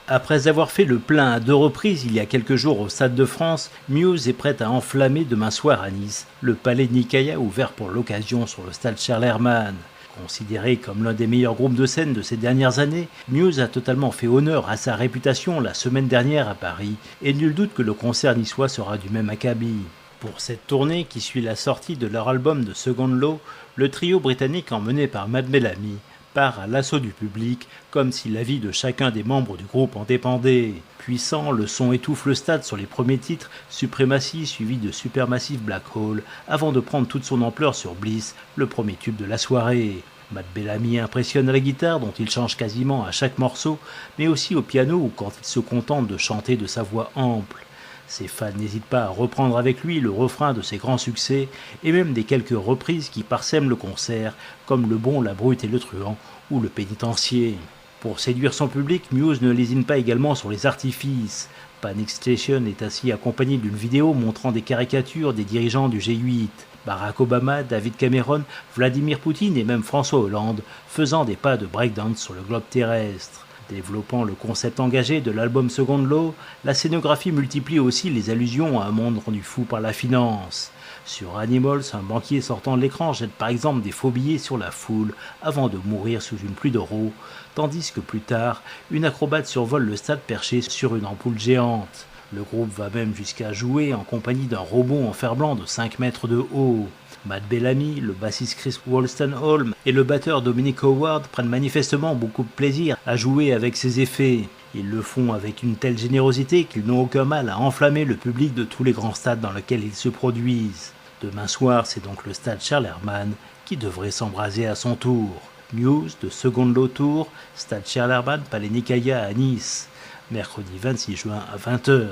Après avoir fait le plein à 2 reprises il y a quelques jours au Stade de France, Muse est prête à enflammer demain soir à Nice le palais Nicaïa ouvert pour l'occasion sur le stade Charles-Hermann. Considéré comme l'un des meilleurs groupes de scène de ces dernières années, Muse a totalement fait honneur à sa réputation la semaine dernière à Paris, et nul doute que le concert niçois sera du même acabit. Pour cette tournée qui suit la sortie de leur album de Second Law, le trio britannique emmené par Matt Bellamy part à l'assaut du public, comme si la vie de chacun des membres du groupe en dépendait. Puissant, le son étouffe le stade sur les premiers titres, Supremacy suivi de Supermassive Black Hole, avant de prendre toute son ampleur sur Bliss, le premier tube de la soirée. Matt Bellamy impressionne à la guitare, dont il change quasiment à chaque morceau, mais aussi au piano ou quand il se contente de chanter de sa voix ample. Ses fans n'hésitent pas à reprendre avec lui le refrain de ses grands succès et même des quelques reprises qui parsèment le concert, comme Le Bon, la Brute et le Truand ou Le Pénitencier. Pour séduire son public, Muse ne lésine pas également sur les artifices. Panic Station est ainsi accompagné d'une vidéo montrant des caricatures des dirigeants du G8. Barack Obama, David Cameron, Vladimir Poutine et même François Hollande faisant des pas de breakdance sur le globe terrestre. Développant le concept engagé de l'album Second Law, la scénographie multiplie aussi les allusions à un monde rendu fou par la finance. Sur Animals, un banquier sortant de l'écran jette par exemple des faux billets sur la foule avant de mourir sous une pluie d'euros, tandis que plus tard, une acrobate survole le stade perché sur une ampoule géante. Le groupe va même jusqu'à jouer en compagnie d'un robot en fer-blanc de 5 mètres de haut. Matt Bellamy, le bassiste Chris Wolstenholme et le batteur Dominic Howard prennent manifestement beaucoup de plaisir à jouer avec ces effets. Ils le font avec une telle générosité qu'ils n'ont aucun mal à enflammer le public de tous les grands stades dans lesquels ils se produisent. Demain soir, c'est donc le stade Charles-Hermann qui devrait s'embraser à son tour. Muse de Second Law Tour, stade Charles-Hermann, Palais Nicaïa à Nice, mercredi 26 juin à 20h.